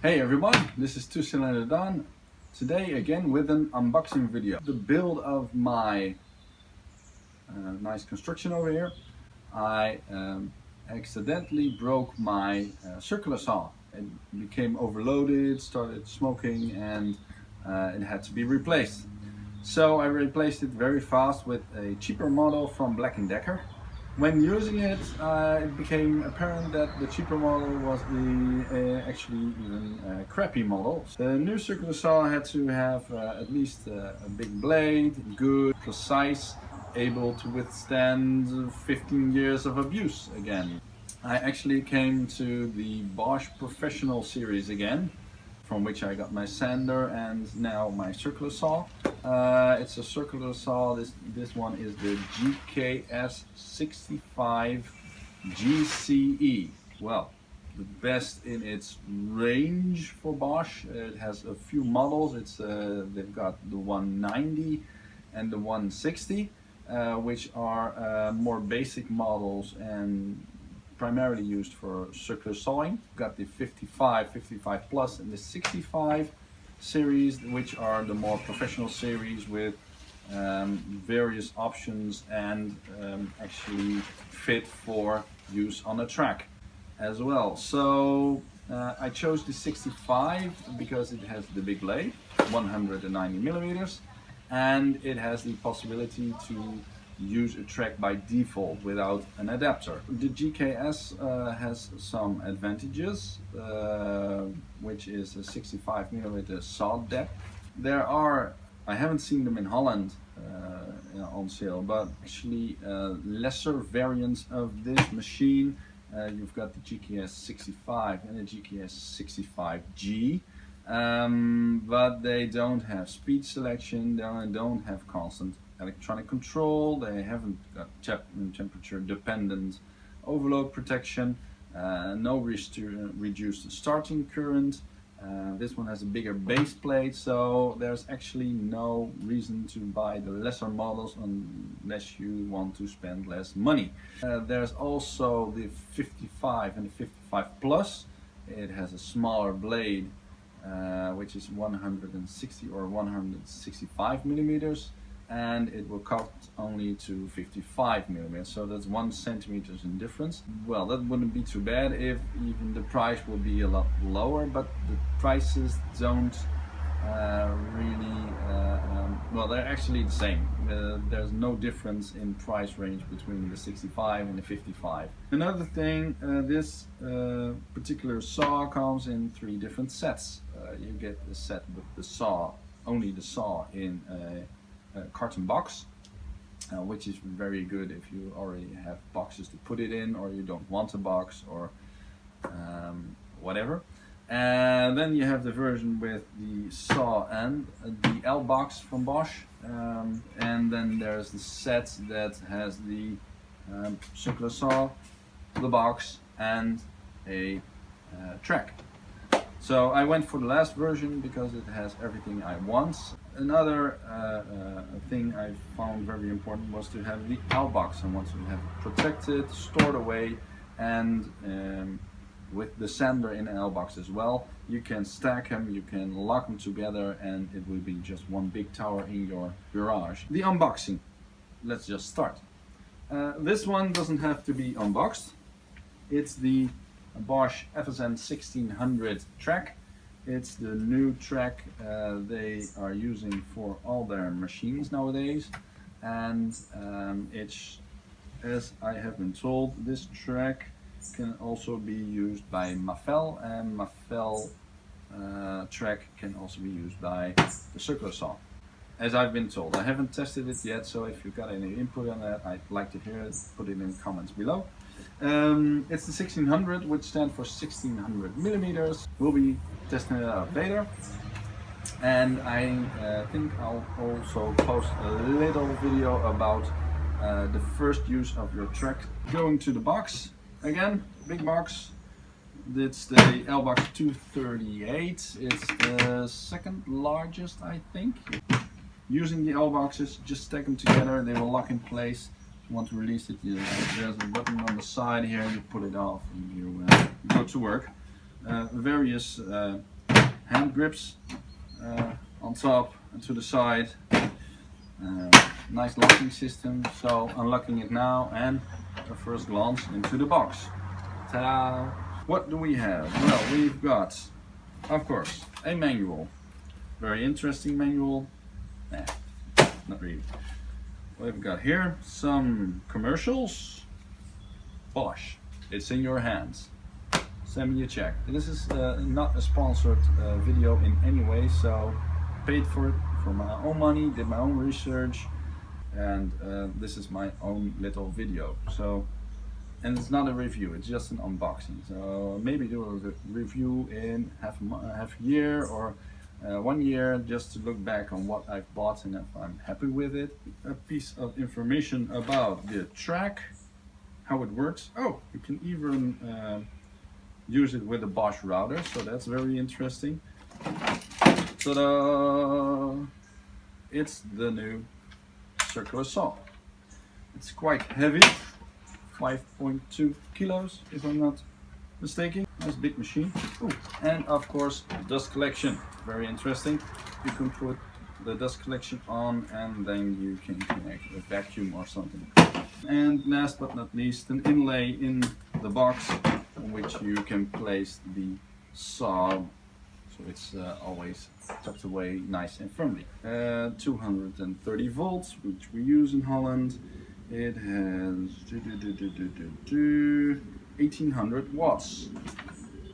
Hey everyone, this is TwoCylinderDon. Today again with an unboxing video. The build of my nice construction over here. I accidentally broke my circular saw. It became overloaded, started smoking, and it had to be replaced. So I replaced it very fast with a cheaper model from Black & Decker. When using it, it became apparent that the cheaper model was actually even a crappy model. The new circular saw had to have at least a big blade, good, precise, able to withstand 15 years of abuse again. I actually came to the Bosch Professional series again, from which I got my sander and now my circular saw. It's a circular saw. This one is the GKS 65 GCE. Well, the best in its range for Bosch. It has a few models. They've got the 190 and the 160, which are more basic models and primarily used for circular sawing. We've got the 55, 55 plus and the 65 series, which are the more professional series with various options and actually fit for use on a track as well. So I chose the 65 because it has the big blade, 190 millimeters, and it has the possibility to use a track by default without an adapter. The GKS has some advantages, which is a 65mm saw depth. I haven't seen them in Holland on sale, but actually lesser variants of this machine. You've got the GKS 65 and the GKS 65G. But they don't have speed selection, they don't have constant electronic control, they haven't got temperature dependent overload protection, no reduced starting current. This one has a bigger base plate, so there's actually no reason to buy the lesser models unless you want to spend less money. There's also the 55 and the 55 plus. It has a smaller blade, which is 160 or 165 millimeters, and it will cut only to 55 millimeters, so that's 1 centimeter in difference. Well, that wouldn't be too bad if even the price will be a lot lower, but the prices don't well, they're actually the same. There's no difference in price range between the 65 and the 55. Another thing, this particular saw comes in 3 different sets. You get the set with the saw, only the saw in a carton box, which is very good if you already have boxes to put it in, or you don't want a box, or whatever. And then you have the version with the saw and the L box from Bosch, and then there's the set that has the circular saw, the box, and a track. So I went for the last version because it has everything I want. Another thing I found very important was to have the L box. I want to have it protected, stored away, and with the sander in an L box as well. You can stack them, you can lock them together, and it will be just one big tower in your garage. The unboxing. Let's just start. This one doesn't have to be unboxed. It's the Bosch FSN 1600 track. It's the new track they are using for all their machines nowadays, and it's, as I have been told, this track can also be used by Mafel, and Mafel track can also be used by the circular saw, as I've been told. I haven't tested it yet, so if you've got any input on that, I'd like to hear it. Put it in the comments below. It's the 1600, which stands for 1600 millimeters. We'll be testing it out later, and I think I'll also post a little video about the first use of your track. Going to the box again, big box. It's the L box 238. It's the second largest, I think. Using the L boxes, just stack them together. They will lock in place. If you want to release it, there's a button on the side here. You put it off and you go to work. various hand grips on top and to the side. Nice locking system, so unlocking it now and a first glance into the box. Ta-da! What do we have? Well, we've got, of course, a manual. Very interesting manual. Nah, not really. We've got here some commercials. Bosch, it's in your hands. Send me a check. This is not a sponsored video in any way, so paid for it for my own money, did my own research, and this is my own little video. So, and it's not a review, it's just an unboxing. So maybe do a review in half a year or 1 year, just to look back on what I've bought and if I'm happy with it. A piece of information about the track, how it works. Oh, you can even use it with a Bosch router, so that's very interesting. Ta-da! It's the new circular saw. It's quite heavy, 5.2 kilos if I'm not mistaken. Nice big machine. Ooh. And of course, dust collection. Very interesting. You can put the dust collection on and then you can connect a vacuum or something. And last but not least, an inlay in the box on which you can place the saw, so it's always tucked away nice and firmly. 230 volts, which we use in Holland. It has 1800 watts.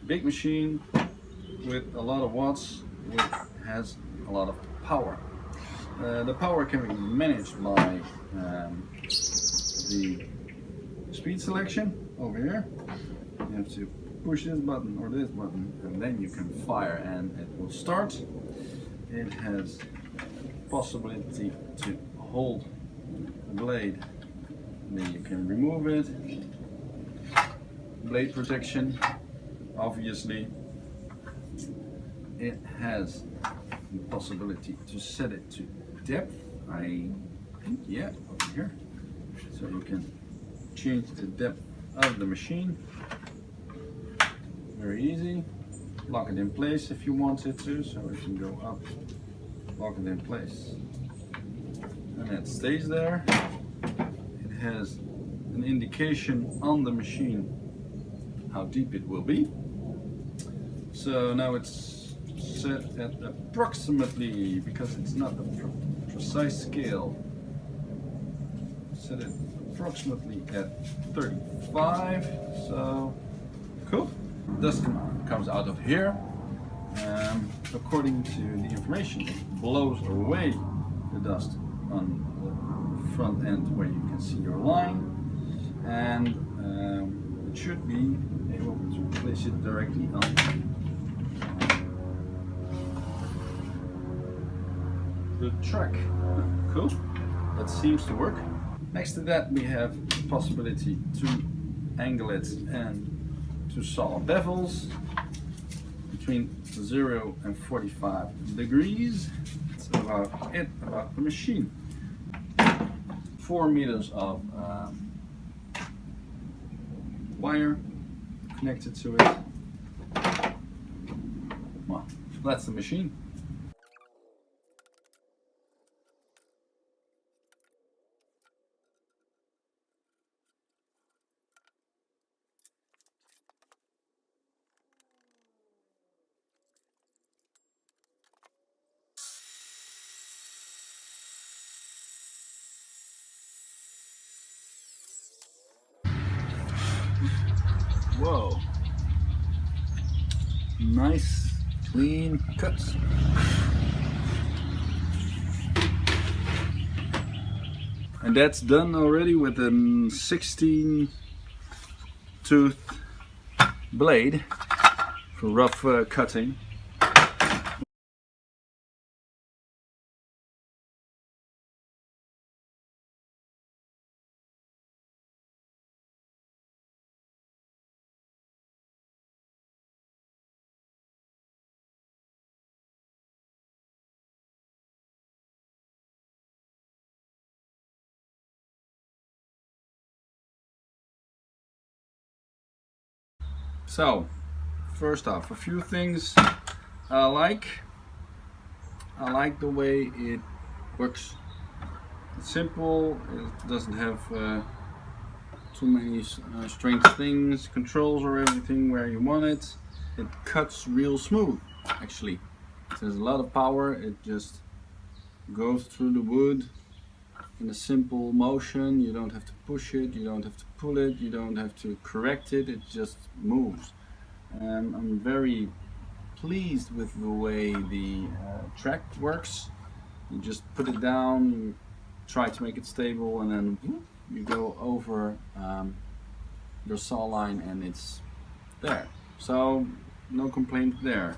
Big machine with a lot of watts, which has a lot of power. The power can be managed by the speed selection over here. You have to push this button or this button and then you can fire and it will start. It has possibility to hold the blade, then you can remove it. Blade protection, obviously. It has the possibility to set it to depth, I think, yeah, over here. So you can change the depth of the machine. Very easy. Lock it in place if you wanted to, so it can go up. Lock it in place. And it stays there. It has an indication on the machine how deep it will be. So now it's set at approximately, because it's not a precise scale, set it approximately at 35. So cool. Dust comes out of here. According to the information, it blows away the dust on the front end where you can see your line, and it should be able to place it directly on the track. Cool, that seems to work. Next to that we have the possibility to angle it and to saw bevels between 0 and 45 degrees. That's about it about the machine. 4 meters of wire connected to it. Well, that's the machine. Whoa, nice clean cuts. And that's done already with a 16 tooth blade for rough cutting. So, First off, a few things I like the way it works. It's simple, it doesn't have too many strange things, controls or everything where you want it. It cuts real smooth actually. There's a lot of power, it just goes through the wood in a simple motion. You don't have to push it, you don't have to pull it, you don't have to correct it, it just moves. I'm very pleased with the way the track works. You just put it down, you try to make it stable, and then you go over your saw line and it's there. So no complaint there.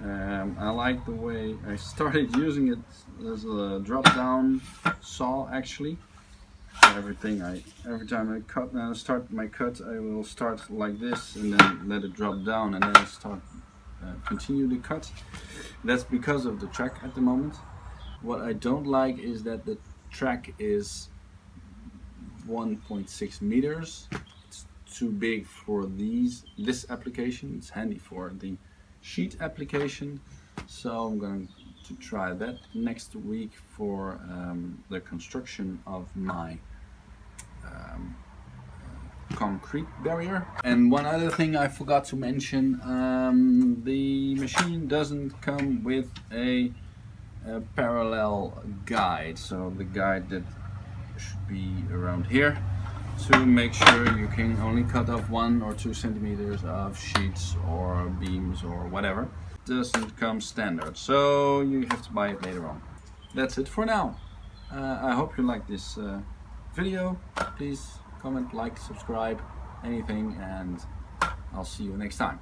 I like the way I started using it as a drop down saw actually. Every time I start my cut, I will start like this and then let it drop down and then start continue the cut. That's because of the track at the moment. What I don't like is that the track is 1.6 meters. It's too big for this application. It's handy for the sheet application, so I'm going to try that next week for the construction of my concrete barrier. And one other thing I forgot to mention, the machine doesn't come with a parallel guide, so the guide that should be around here to make sure you can only cut off 1 or 2 centimeters of sheets or beams or whatever. It doesn't come standard, so you have to buy it later on. That's it for now. I hope you like this video. Please comment, like, subscribe, anything, and I'll see you next time.